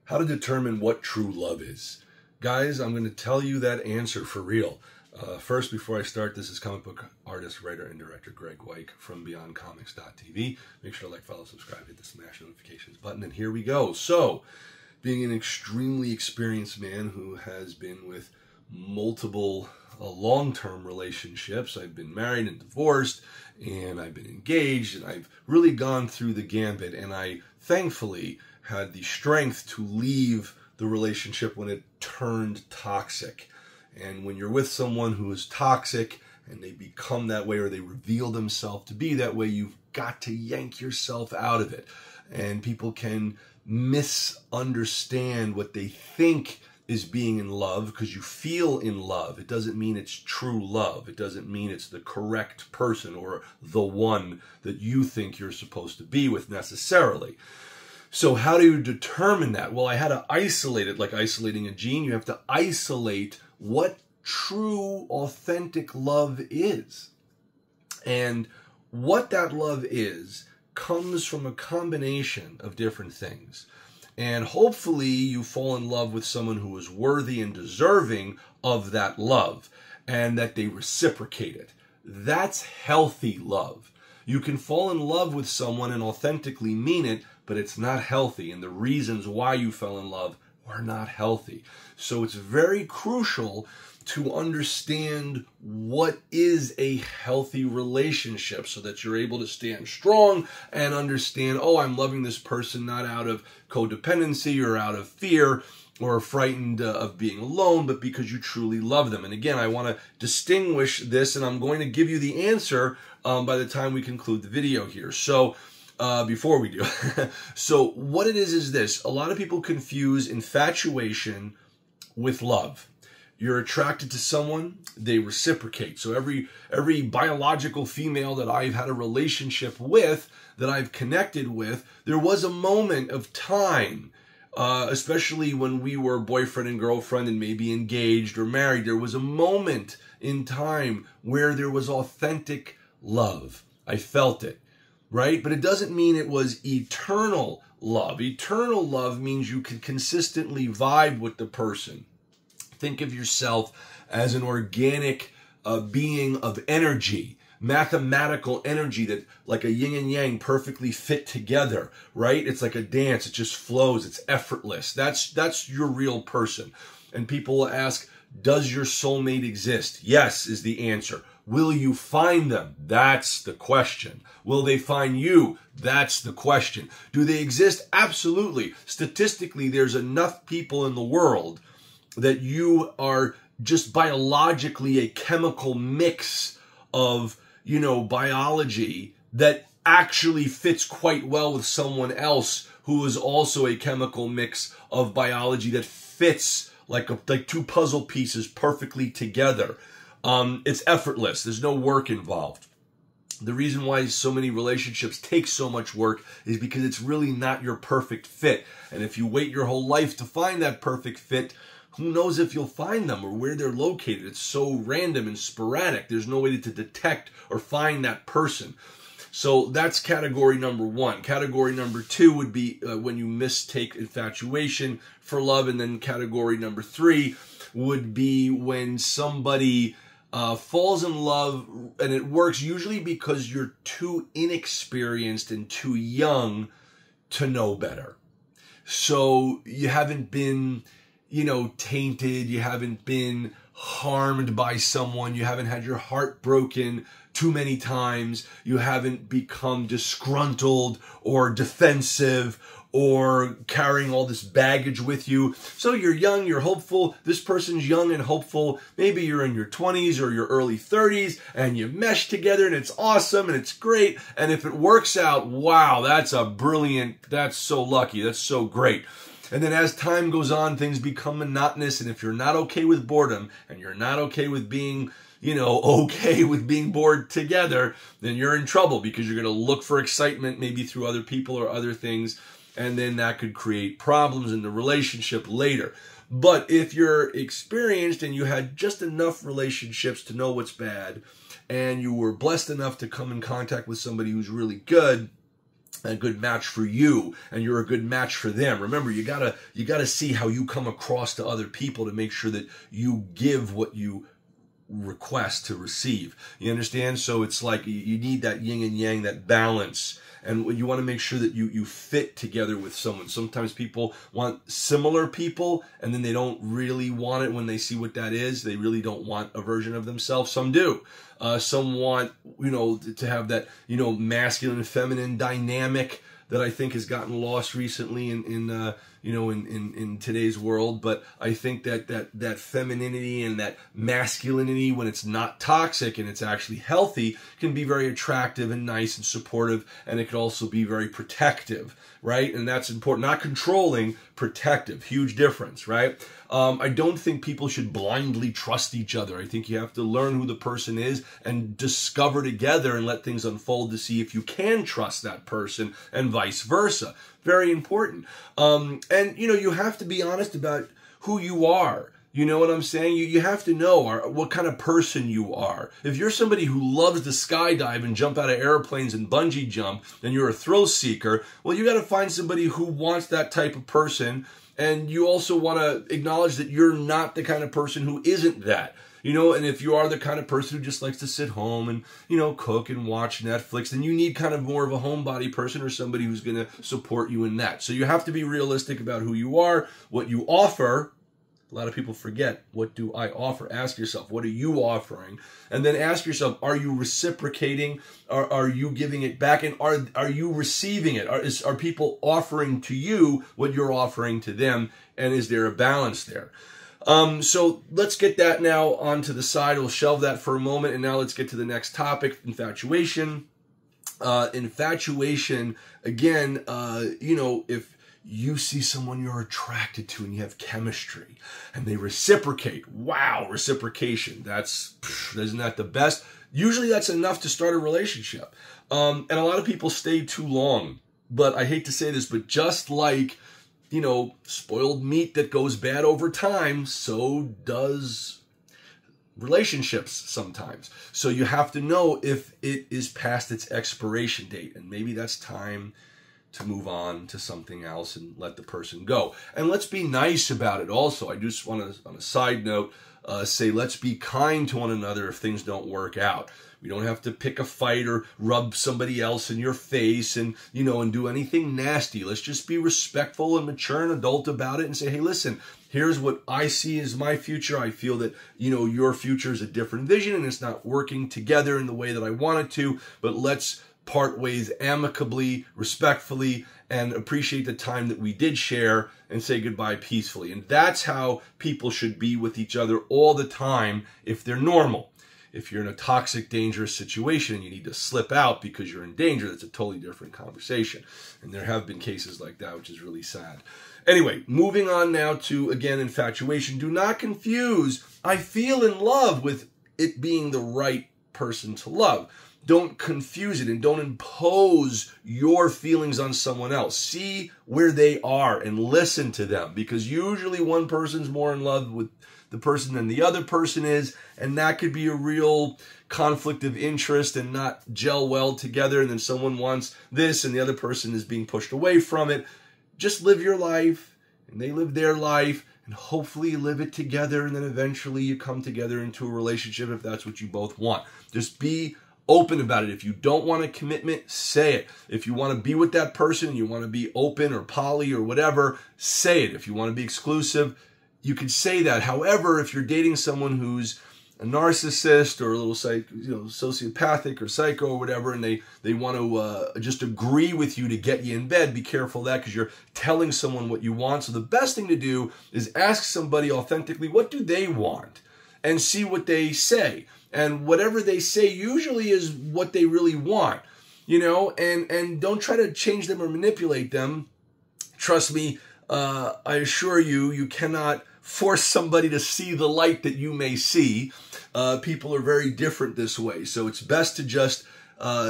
How to determine what true love is. Guys, I'm going to tell you that answer for real. First, before I start, this is comic book artist, writer, and director Greg Weik from BeyondComics.tv. Make sure to like, follow, subscribe, hit the smash notifications button, and here we go. So, being an extremely experienced man who has been with multiple long-term relationships, I've been married and divorced, and I've been engaged, and I've really gone through the gambit, and I thankfully had the strength to leave the relationship when it turned toxic. And when you're with someone who is toxic and they become that way, or they reveal themselves to be that way, you've got to yank yourself out of it. And people can misunderstand what they think is being in love because you feel in love. It doesn't mean it's true love. It doesn't mean it's the correct person or the one that you think you're supposed to be with necessarily. So how do you determine that? Well, I had to isolate it like isolating a gene. You have to isolate what true, authentic love is. And what that love is comes from a combination of different things. And hopefully you fall in love with someone who is worthy and deserving of that love, and that they reciprocate it. That's healthy love. You can fall in love with someone and authentically mean it, but it's not healthy, and the reasons why you fell in love were not healthy. So it's very crucial to understand what is a healthy relationship so that you're able to stand strong and understand, oh, I'm loving this person not out of codependency or out of fear or frightened of being alone, but because you truly love them. And again, I want to distinguish this, and I'm going to give you the answer by the time we conclude the video here. So before we do. So what it is this. A lot of people confuse infatuation with love. You're attracted to someone, they reciprocate. So every biological female that I've had a relationship with, that I've connected with, there was a moment of time, especially when we were boyfriend and girlfriend and maybe engaged or married, there was a moment in time where there was authentic love. I felt it. Right? But it doesn't mean it was eternal love. Eternal love means you can consistently vibe with the person. Think of yourself as an organic being of energy, mathematical energy that like a yin and yang perfectly fit together, right? It's like a dance. It just flows. It's effortless. That's your real person. And people will ask, does your soulmate exist? Yes is the answer. Will you find them? That's the question. Will they find you? That's the question. Do they exist? Absolutely. Statistically, there's enough people in the world that you are just biologically a chemical mix of, biology that actually fits quite well with someone else who is also a chemical mix of biology that fits like two puzzle pieces perfectly together. It's effortless. There's no work involved. The reason why so many relationships take so much work is because it's really not your perfect fit. And if you wait your whole life to find that perfect fit, who knows if you'll find them or where they're located. It's so random and sporadic. There's no way to detect or find that person. So that's category number one. Category number two would be when you mistake infatuation for love. And then category number three would be when somebody falls in love, and it works usually because you're too inexperienced and too young to know better. So you haven't been, tainted. You haven't been harmed by someone. You haven't had your heart broken too many times. You haven't become disgruntled or defensive or carrying all this baggage with you. So you're young, you're hopeful. This person's young and hopeful. Maybe you're in your 20s or your early 30s and you mesh together and it's awesome and it's great. And if it works out, wow, that's so lucky. That's so great. And then as time goes on, things become monotonous. And if you're not okay with boredom and you're not okay with being, okay with being bored together, then you're in trouble because you're going to look for excitement maybe through other people or other things. And then that could create problems in the relationship later. But if you're experienced and you had just enough relationships to know what's bad, and you were blessed enough to come in contact with somebody who's really good, a good match for you, and you're a good match for them. Remember, you gotta see how you come across to other people to make sure that you give what you request to receive. You understand? So it's like you need that yin and yang, that balance. And you want to make sure that you fit together with someone. Sometimes people want similar people, and then they don't really want it when they see what that is. They really don't want a version of themselves. Some do. Some want, to have that, masculine and feminine dynamic that I think has gotten lost recently in today's world. But I think that femininity and that masculinity, when it's not toxic and it's actually healthy, can be very attractive and nice and supportive, and it can also be very protective, right? And that's important. Not controlling, protective. Huge difference, right? I don't think people should blindly trust each other. I think you have to learn who the person is and discover together and let things unfold to see if you can trust that person, and vice versa. Very important. And you have to be honest about who you are. You know what I'm saying? You have to know what kind of person you are. If you're somebody who loves to skydive and jump out of airplanes and bungee jump, and you're a thrill seeker, well, you got to find somebody who wants that type of person. And you also want to acknowledge that you're not the kind of person who isn't that. And if you are the kind of person who just likes to sit home and, cook and watch Netflix, then you need kind of more of a homebody person, or somebody who's going to support you in that. So you have to be realistic about who you are, what you offer. A lot of people forget, what do I offer? Ask yourself, what are you offering? And then ask yourself, are you reciprocating? Are you giving it back? And are you receiving it? Are people offering to you what you're offering to them? And is there a balance there? So let's get that now onto the side. We'll shelve that for a moment. And now let's get to the next topic, infatuation. Infatuation, again, if you see someone you're attracted to and you have chemistry and they reciprocate. Wow, reciprocation. Isn't that the best? Usually that's enough to start a relationship. And a lot of people stay too long. But I hate to say this, but just like, spoiled meat that goes bad over time, so does relationships sometimes. So you have to know if it is past its expiration date, and maybe that's time to move on to something else and let the person go. And let's be nice about it also. I just want to, on a side note, say let's be kind to one another if things don't work out. We don't have to pick a fight or rub somebody else in your face and do anything nasty. Let's just be respectful and mature and adult about it and say, hey, listen, here's what I see as my future. I feel that, your future is a different vision and it's not working together in the way that I want it to, but let's part ways amicably, respectfully, and appreciate the time that we did share and say goodbye peacefully. And that's how people should be with each other all the time if they're normal. If you're in a toxic, dangerous situation and you need to slip out because you're in danger, that's a totally different conversation. And there have been cases like that, which is really sad. Anyway, moving on now to, again, infatuation. Do not confuse I feel in love with it being the right person to love. Don't confuse it and don't impose your feelings on someone else. See where they are and listen to them, because usually one person's more in love with the person than the other person is, and that could be a real conflict of interest and not gel well together, and then someone wants this and the other person is being pushed away from it. Just live your life and they live their life, and hopefully you live it together, and then eventually you come together into a relationship if that's what you both want. Just be open about it. If you don't want a commitment, say it. If you want to be with that person, you want to be open or poly or whatever, say it. If you want to be exclusive, you can say that. However, if you're dating someone who's a narcissist or a little sociopathic or psycho or whatever, and they want to just agree with you to get you in bed, be careful of that, because you're telling someone what you want. So the best thing to do is ask somebody authentically, what do they want? And see what they say. And whatever they say usually is what they really want, and don't try to change them or manipulate them. Trust me, I assure you, you cannot force somebody to see the light that you may see. People are very different this way. So it's best to just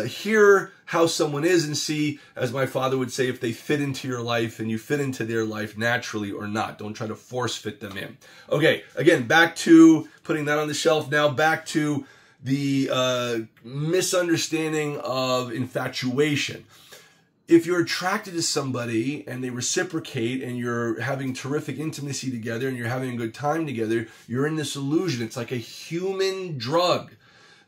hear how someone is and see, as my father would say, if they fit into your life and you fit into their life naturally or not. Don't try to force fit them in. Okay, again, back to putting that on the shelf. Now back to the misunderstanding of infatuation. if you're attracted to somebody and they reciprocate and you're having terrific intimacy together and you're having a good time together, you're in this illusion. It's like a human drug.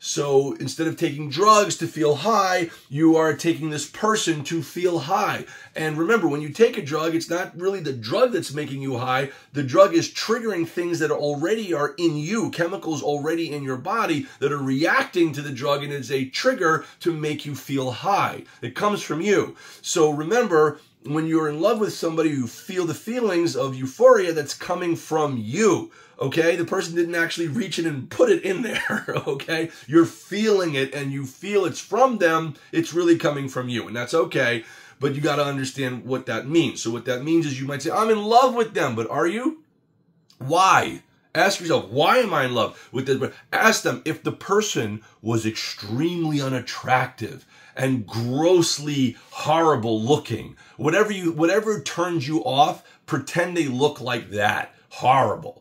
So instead of taking drugs to feel high, you are taking this person to feel high. And remember, when you take a drug, it's not really the drug that's making you high. The drug is triggering things that already are in you, chemicals already in your body that are reacting to the drug, and it's a trigger to make you feel high. It comes from you. So remember, when you're in love with somebody, you feel the feelings of euphoria that's coming from you. Okay, the person didn't actually reach in and put it in there, okay? You're feeling it and you feel it's from them, it's really coming from you, and that's okay, but you got to understand what that means. So what that means is you might say, I'm in love with them, but are you? Why? Ask yourself, why am I in love with this? Ask them if the person was extremely unattractive and grossly horrible looking. Whatever turns you off, pretend they look like that, horrible.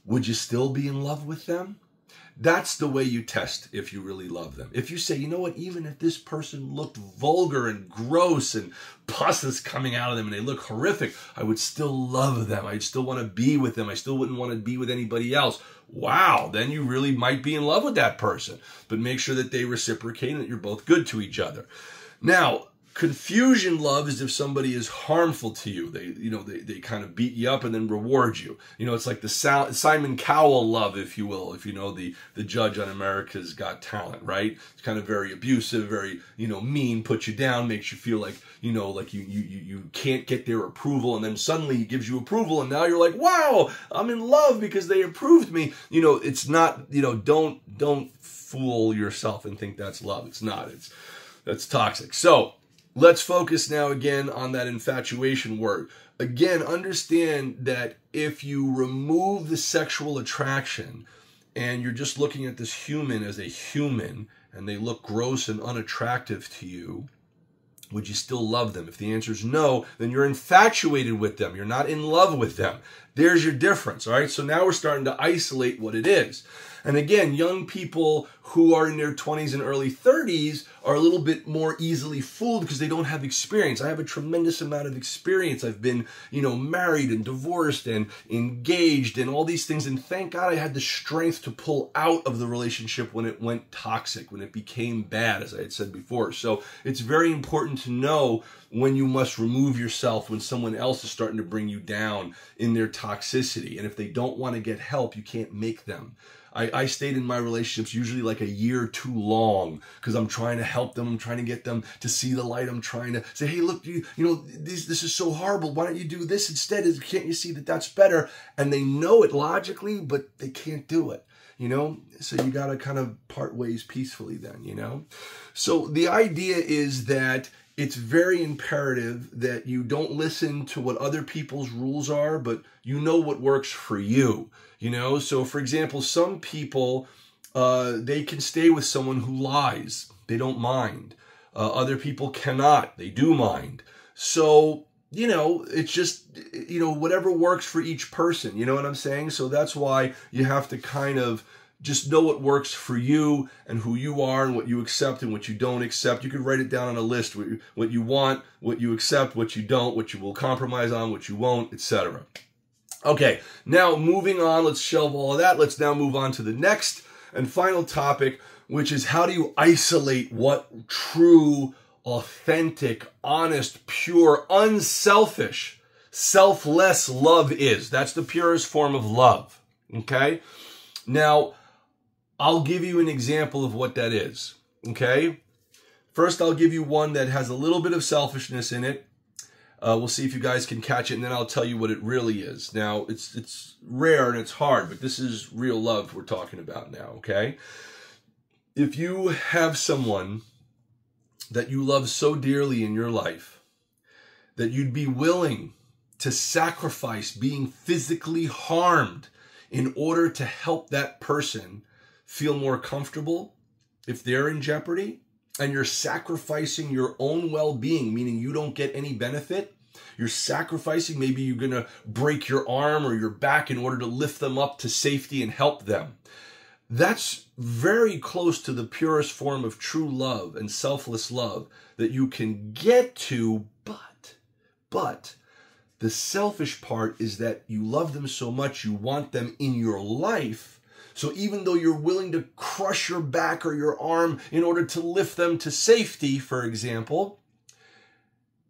Would you still be in love with them? That's the way you test if you really love them. If you say, you know what, even if this person looked vulgar and gross and pus is coming out of them and they look horrific, I would still love them. I'd still want to be with them. I still wouldn't want to be with anybody else. Wow, then you really might be in love with that person. But make sure that they reciprocate and that you're both good to each other. Now, confusion love is if somebody is harmful to you. They kind of beat you up and then reward you. It's like the Simon Cowell love, if you will, if you know the judge on America's Got Talent, right? It's kind of very abusive, very, mean, puts you down, makes you feel like, like you can't get their approval, and then suddenly he gives you approval, and now you're like, wow, I'm in love because they approved me. It's not, don't fool yourself and think that's love. It's not. That's toxic. So, let's focus now again on that infatuation word. Again, understand that if you remove the sexual attraction and you're just looking at this human as a human and they look gross and unattractive to you, would you still love them? If the answer is no, then you're infatuated with them. You're not in love with them. There's your difference, all right? So now we're starting to isolate what it is. And again, young people who are in their 20s and early 30s are a little bit more easily fooled because they don't have experience. I have a tremendous amount of experience. I've been, married and divorced and engaged and all these things. And thank God I had the strength to pull out of the relationship when it went toxic, when it became bad, as I had said before. So it's very important to know when you must remove yourself when someone else is starting to bring you down in their toxicity. And if they don't want to get help, you can't make them. I stayed in my relationships usually like a year too long because I'm trying to help them. I'm trying to get them to see the light. I'm trying to say, hey, look, this is so horrible. Why don't you do this instead? Can't you see that that's better? And they know it logically, but they can't do it. So you got to kind of part ways peacefully then, So the idea is that it's very imperative that you don't listen to what other people's rules are, but you know what works for you. So for example, some people, they can stay with someone who lies. They don't mind. Other people cannot. They do mind. So, it's just, whatever works for each person. You know what I'm saying? So that's why you have to kind of just know what works for you and who you are and what you accept and what you don't accept. You could write it down on a list, what you want, what you accept, what you don't, what you will compromise on, what you won't, etc. Okay, now moving on, let's shelve all of that. Let's now move on to the next and final topic, which is how do you isolate what true, authentic, honest, pure, unselfish, selfless love is. That's the purest form of love, okay? Now, I'll give you an example of what that is, okay? First, I'll give you one that has a little bit of selfishness in it. We'll see if you guys can catch it, and then I'll tell you what it really is. Now, it's rare and it's hard, but this is real love we're talking about now, okay? If you have someone that you love so dearly in your life that you'd be willing to sacrifice being physically harmed in order to help that person feel more comfortable if they're in jeopardy, and you're sacrificing your own well-being, meaning you don't get any benefit, you're sacrificing, maybe you're going to break your arm or your back in order to lift them up to safety and help them. That's very close to the purest form of true love and selfless love that you can get to, but the selfish part is that you love them so much, you want them in your life. So even though you're willing to crush your back or your arm in order to lift them to safety, for example,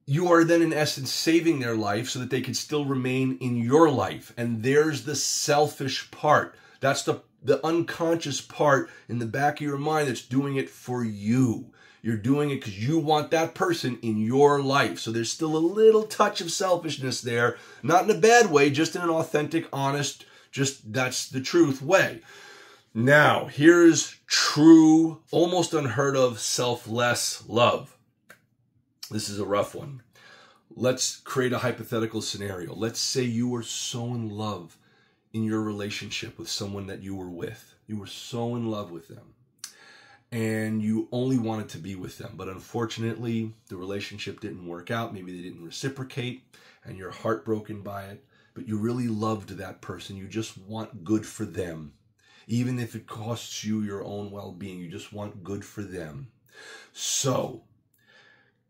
you are then in essence saving their life so that they can still remain in your life. And there's the selfish part. That's the unconscious part in the back of your mind that's doing it for you. You're doing it because you want that person in your life. So there's still a little touch of selfishness there, not in a bad way, just in an authentic, honest, just that's the truth way. Now, here's true, almost unheard of, selfless love. This is a rough one. Let's create a hypothetical scenario. Let's say you were so in love in your relationship with someone that you were with. You were so in love with them. And you only wanted to be with them. But unfortunately, the relationship didn't work out. Maybe they didn't reciprocate, and you're heartbroken by it. But you really loved that person. You just want good for them. Even if it costs you your own well-being, you just want good for them. So,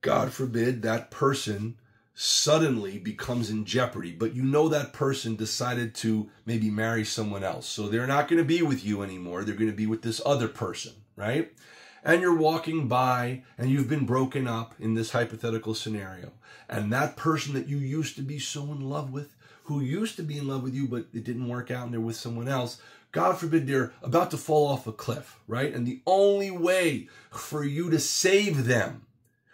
God forbid that person suddenly becomes in jeopardy, but you know that person decided to maybe marry someone else. So they're not going to be with you anymore. They're going to be with this other person, right? And you're walking by and you've been broken up in this hypothetical scenario. And that person that you used to be so in love with, who used to be in love with you, but it didn't work out and they're with someone else, God forbid they're about to fall off a cliff, right? And the only way for you to save them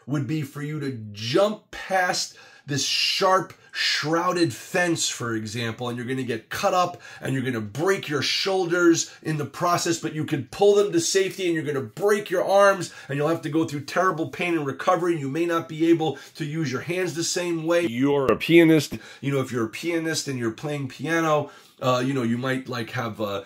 would be for you to jump past this sharp, shrouded fence, for example, and you're going to get cut up and you're going to break your shoulders in the process, but you can pull them to safety and you're going to break your arms and you'll have to go through terrible pain and recovery. You may not be able to use your hands the same way. You're a pianist. If you're a pianist and you're playing piano, you might have,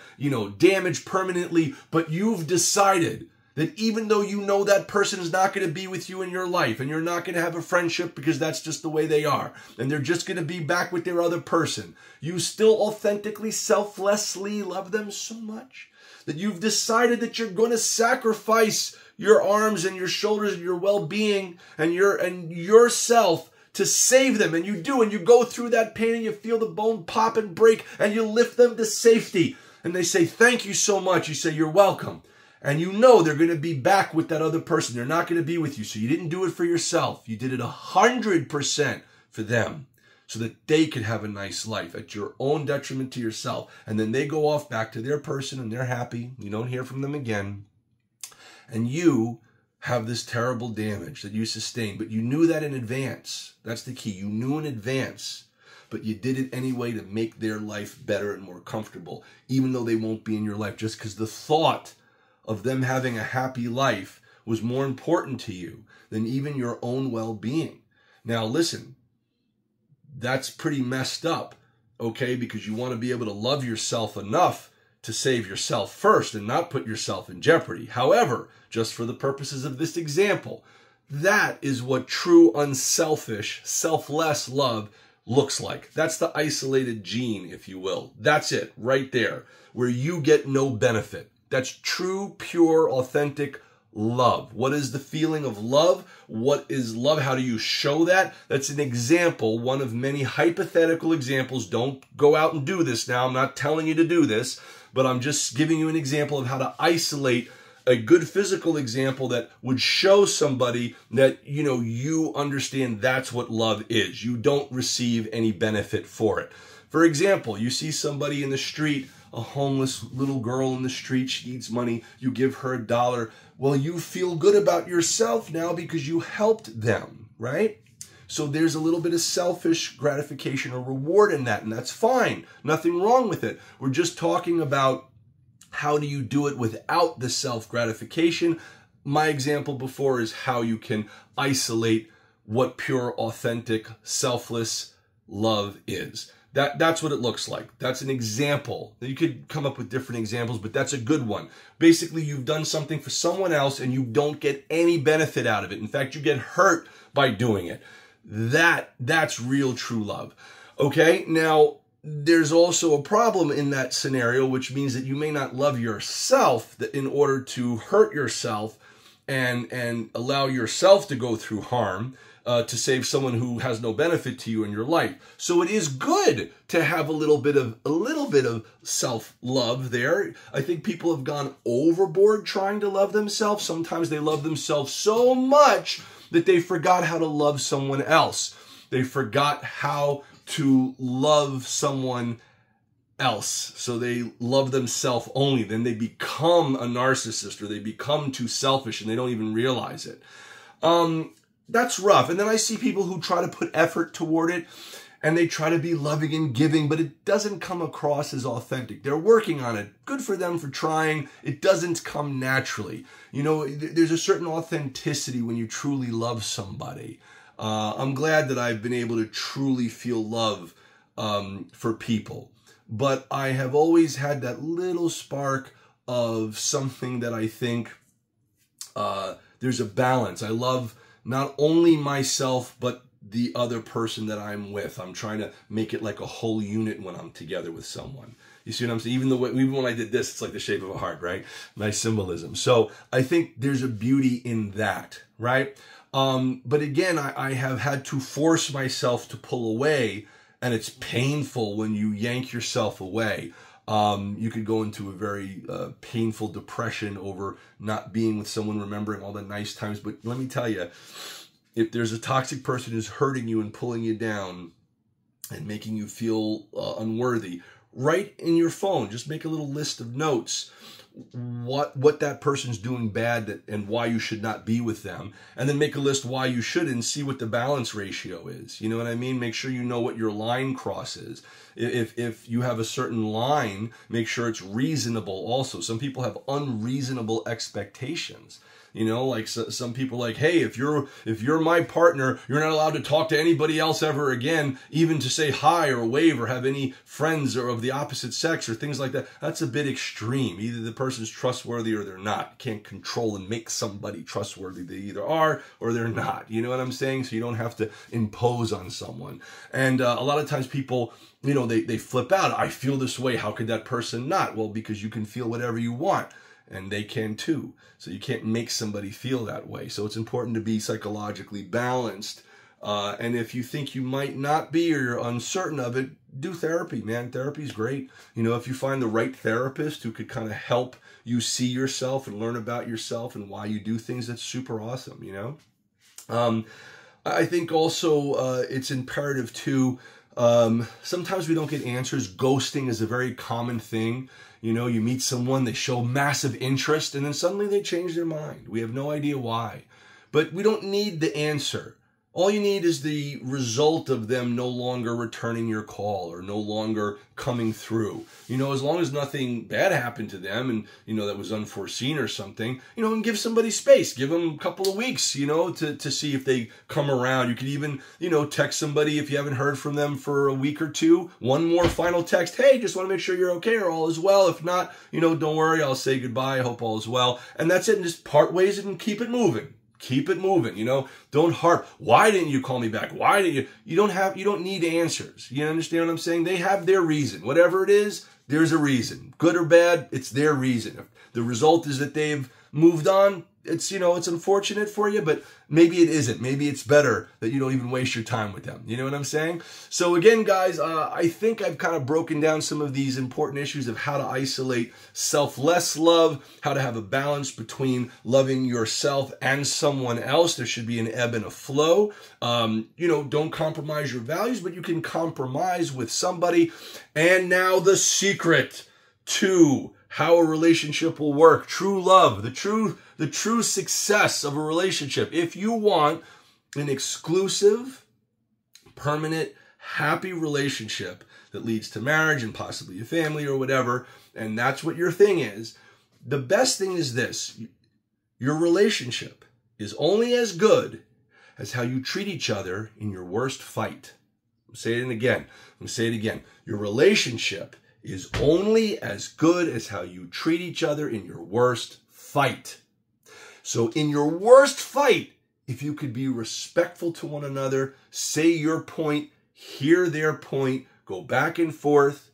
damage permanently, but you've decided that even though you know that person is not going to be with you in your life and you're not going to have a friendship because that's just the way they are and they're just going to be back with their other person, you still authentically, selflessly love them so much that you've decided that you're going to sacrifice your arms and your shoulders and your well-being and yourself to save them. And you do, and you go through that pain and you feel the bone pop and break and you lift them to safety. And they say, thank you so much. You say, you're welcome. And you know they're going to be back with that other person. They're not going to be with you. So you didn't do it for yourself. You did it 100% for them so that they could have a nice life at your own detriment to yourself. And then they go off back to their person and they're happy. You don't hear from them again. And you have this terrible damage that you sustained. But you knew that in advance. That's the key. You knew in advance. But you did it anyway to make their life better and more comfortable, even though they won't be in your life, just because the thought of them having a happy life was more important to you than even your own well-being. Now, listen, that's pretty messed up, okay? Because you want to be able to love yourself enough to save yourself first and not put yourself in jeopardy. However, just for the purposes of this example, that is what true unselfish, selfless love looks like. That's the isolated gene, if you will. That's it, right there, where you get no benefit. That's true, pure, authentic love. What is the feeling of love? What is love? How do you show that? That's an example, one of many hypothetical examples. Don't go out and do this now. I'm not telling you to do this, but I'm just giving you an example of how to isolate a good physical example that would show somebody that, you understand that's what love is. You don't receive any benefit for it. For example, you see somebody in the street, a homeless little girl in the street, she needs money, you give her $1. Well, you feel good about yourself now because you helped them, right? So there's a little bit of selfish gratification or reward in that, and that's fine. Nothing wrong with it. We're just talking about how do you do it without the self-gratification. My example before is how you can isolate what pure, authentic, selfless love is. That's what it looks like. That's an example. You could come up with different examples, but that's a good one. Basically, you've done something for someone else and you don't get any benefit out of it. In fact, you get hurt by doing it. That's real true love. Okay, now there's also a problem in that scenario, which means that you may not love yourself in order to hurt yourself and allow yourself to go through harm to save someone who has no benefit to you in your life. So it is good to have a little bit of self-love there. I think people have gone overboard trying to love themselves. Sometimes they love themselves so much that they forgot how to love someone else. They forgot how to love someone else. So they love themselves only. Then they become a narcissist, or they become too selfish and they don't even realize it. That's rough. And then I see people who try to put effort toward it and they try to be loving and giving, but it doesn't come across as authentic. They're working on it. Good for them for trying. It doesn't come naturally. You know, there's a certain authenticity when you truly love somebody. I'm glad that I've been able to truly feel love for people. But I have always had that little spark of something that I think there's a balance. I love not only myself, but the other person that I'm with. I'm trying to make it like a whole unit when I'm together with someone. You see what I'm saying? Even when I did this, it's like the shape of a heart, right? Nice symbolism. So I think there's a beauty in that, right? But again, I have had to force myself to pull away, and it's painful when you yank yourself away. You could go into a very painful depression over not being with someone, remembering all the nice times. But let me tell you, if there's a toxic person who's hurting you and pulling you down and making you feel unworthy, write in your phone, just make a little list of notes what that person's doing bad and why you should not be with them, and then make a list why you should and see what the balance ratio is. You know what I mean? Make sure you know what your line cross is. If you have a certain line, make sure it's reasonable also. Some people have unreasonable expectations. You know, like some people like, hey, if you're my partner, you're not allowed to talk to anybody else ever again, even to say hi or wave or have any friends or of the opposite sex or things like that. That's a bit extreme. Either the person's trustworthy or they're not. You can't control and make somebody trustworthy. They either are or they're not. You know what I'm saying? So you don't have to impose on someone. And a lot of times people, you know, they flip out. I feel this way. How could that person not? Well, because you can feel whatever you want. And they can too. So you can't make somebody feel that way. So it's important to be psychologically balanced. And if you think you might not be, or you're uncertain of it, do therapy, man. Therapy's great. You know, if you find the right therapist who could kind of help you see yourself and learn about yourself and why you do things, that's super awesome, you know? I think also it's imperative too. Sometimes we don't get answers. Ghosting is a very common thing. You know, you meet someone, they show massive interest, and then suddenly they change their mind. We have no idea why. But we don't need the answer. All you need is the result of them no longer returning your call or no longer coming through. You know, as long as nothing bad happened to them and, you know, that was unforeseen or something, you know, and give somebody space. Give them a couple of weeks, you know, to see if they come around. You could even, you know, text somebody if you haven't heard from them for a week or two. One more final text. Hey, just want to make sure you're okay or all is well. If not, you know, don't worry. I'll say goodbye. I hope all is well. And that's it. And just part ways and keep it moving. Keep it moving, you know, don't harp. Why didn't you call me back? Why didn't you? You don't need answers. You understand what I'm saying? They have their reason. Whatever it is, there's a reason. Good or bad, it's their reason. If the result is that they've moved on, it's, you know, it's unfortunate for you, but maybe it isn't. Maybe it's better that you don't even waste your time with them. You know what I'm saying? So again, guys, I think I've kind of broken down some of these important issues of how to isolate selfless love, how to have a balance between loving yourself and someone else. There should be an ebb and a flow. You know, don't compromise your values, but you can compromise with somebody. And now the secret to how a relationship will work. True love, the true success of a relationship. If you want an exclusive, permanent, happy relationship that leads to marriage and possibly a family or whatever, and that's what your thing is, the best thing is this. Your relationship is only as good as how you treat each other in your worst fight. I'm saying it again. I'm going to say it again. Your relationship is only as good as how you treat each other in your worst fight. So in your worst fight, if you could be respectful to one another, say your point, hear their point, go back and forth,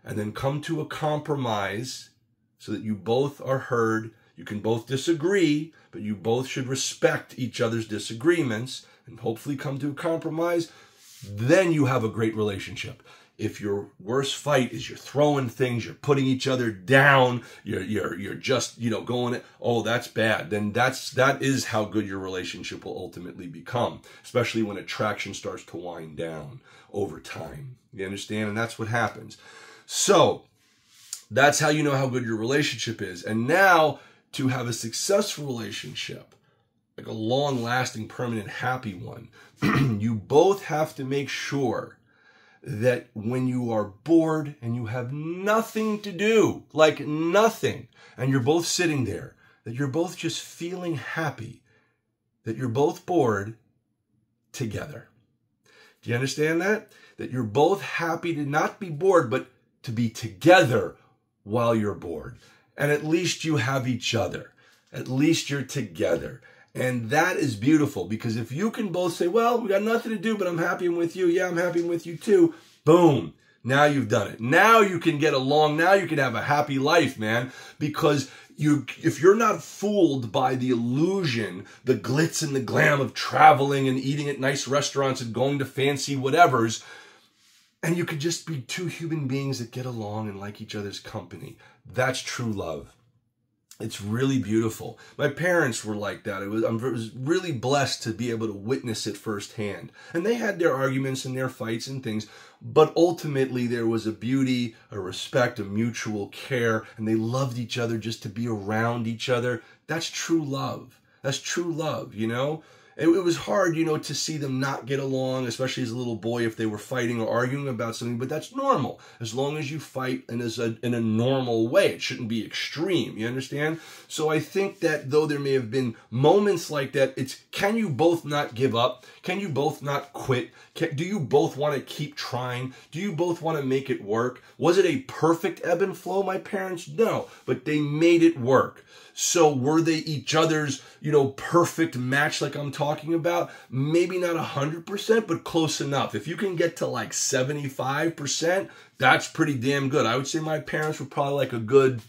and then come to a compromise so that you both are heard. You can both disagree, but you both should respect each other's disagreements and hopefully come to a compromise. Then you have a great relationship. If your worst fight is you're throwing things, you're putting each other down, you're just, going, oh, that's bad, then that is how good your relationship will ultimately become, especially when attraction starts to wind down over time. You understand? And that's what happens. So that's how you know how good your relationship is. And now to have a successful relationship, like a long-lasting, permanent, happy one, you both have to make sure that when you are bored and you have nothing to do, like nothing, and you're both sitting there, that you're both just feeling happy, that you're both bored together. Do you understand that? That you're both happy to not be bored, but to be together while you're bored. And at least you have each other. At least you're together. And that is beautiful, because if you can both say, well, we got nothing to do, but I'm happy I'm with you. Yeah, I'm happy I'm with you too. Boom. Now you've done it. Now you can get along. Now you can have a happy life, man, because if you're not fooled by the illusion, the glitz and the glam of traveling and eating at nice restaurants and going to fancy whatevers, and you could just be two human beings that get along and like each other's company, that's true love. It's really beautiful. My parents were like that. I was really blessed to be able to witness it firsthand. And they had their arguments and their fights and things, but ultimately there was a beauty, a respect, a mutual care, and they loved each other just to be around each other. That's true love. That's true love, It was hard, to see them not get along, especially as a little boy if they were fighting or arguing about something, but that's normal. As long as you fight in a normal way, it shouldn't be extreme, you understand? So I think that though there may have been moments like that, it's, can you both not give up? Can you both not quit? Do you both want to keep trying? Do you both want to make it work? Was it a perfect ebb and flow, my parents? No, but they made it work. So were they each other's, perfect match like I'm talking about? Maybe not 100%, but close enough. If you can get to like 75%, that's pretty damn good. I would say my parents were probably like a good,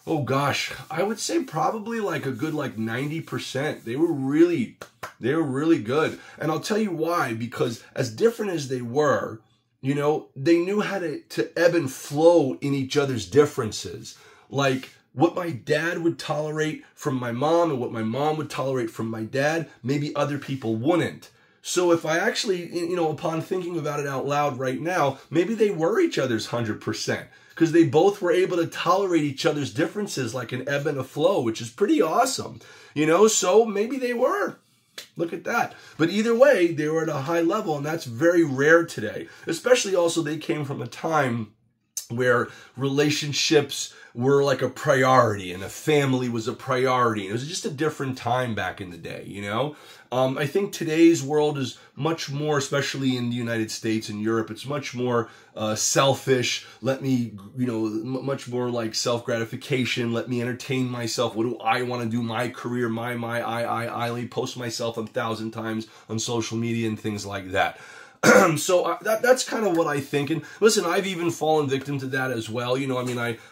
I would say probably like a good 90%. They were really good. And I'll tell you why, because as different as they were, they knew how to ebb and flow in each other's differences. Like, what my dad would tolerate from my mom and what my mom would tolerate from my dad, maybe other people wouldn't. So if I actually, upon thinking about it out loud right now, maybe they were each other's 100%, because they both were able to tolerate each other's differences like an ebb and a flow, which is pretty awesome. So maybe they were. Look at that. But either way, they were at a high level, and that's very rare today. Especially also they came from a time where relationships were like a priority and a family was a priority. It was just a different time back in the day, I think today's world is much more, especially in the United States and Europe, it's much more selfish. Let me, much more like self-gratification. Let me entertain myself. What do I want to do? My career, I. Let me post myself 1,000 times on social media and things like that. So that's kind of what I think. And listen, I've even fallen victim to that as well.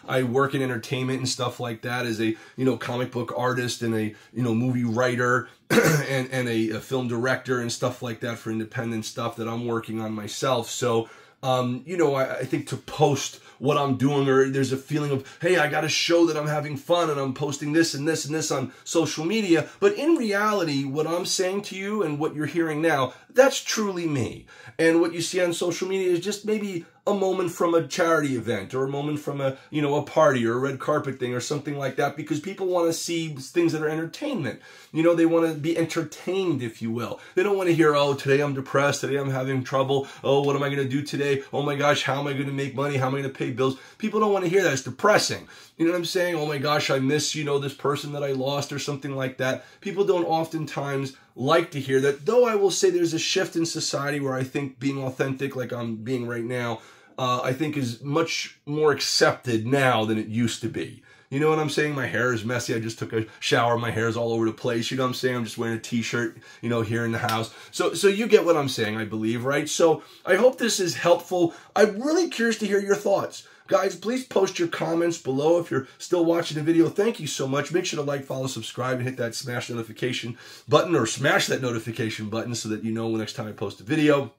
I work in entertainment and stuff like that as a, comic book artist and a, movie writer and a film director and stuff like that for independent stuff that I'm working on myself. So, I think to post what I'm doing, or there's a feeling of, hey, I got to show that I'm having fun and I'm posting this and this and this on social media. But in reality, what I'm saying to you and what you're hearing now, that's truly me. And what you see on social media is just maybe a moment from a charity event or a moment from a party or a red carpet thing or something like that, because people want to see things that are entertainment. They want to be entertained, if you will. They don't want to hear, oh, today I'm depressed, today I'm having trouble, oh, what am I going to do today? Oh my gosh, how am I going to make money? How am I going to pay bills? People don't want to hear that. It's depressing. You know what I'm saying? Oh my gosh, I miss, this person that I lost or something like that. People don't oftentimes like to hear that, though I will say there's a shift in society where I think being authentic, like I'm being right now, I think is much more accepted now than it used to be. You know what I'm saying? My hair is messy. I just took a shower. My hair's all over the place. You know what I'm saying? I'm just wearing a t-shirt, you know, here in the house. So you get what I'm saying, I believe, right? So I hope this is helpful. I'm really curious to hear your thoughts. Guys, please post your comments below if you're still watching the video. Thank you so much. Make sure to like, follow, subscribe, and hit that smash notification button, or smash that notification button so that you know next time I post a video.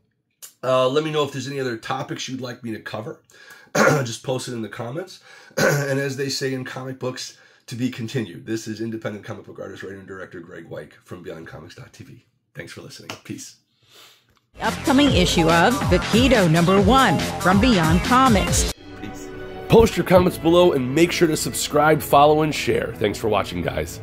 Let me know if there's any other topics you'd like me to cover. Just post it in the comments. And as they say in comic books, to be continued. This is independent comic book artist, writer, and director Greg Weik from BeyondComics.tv. Thanks for listening. Peace. Upcoming issue of Keto #1 from Beyond Comics. Post your comments below and make sure to subscribe, follow, and share. Thanks for watching, guys.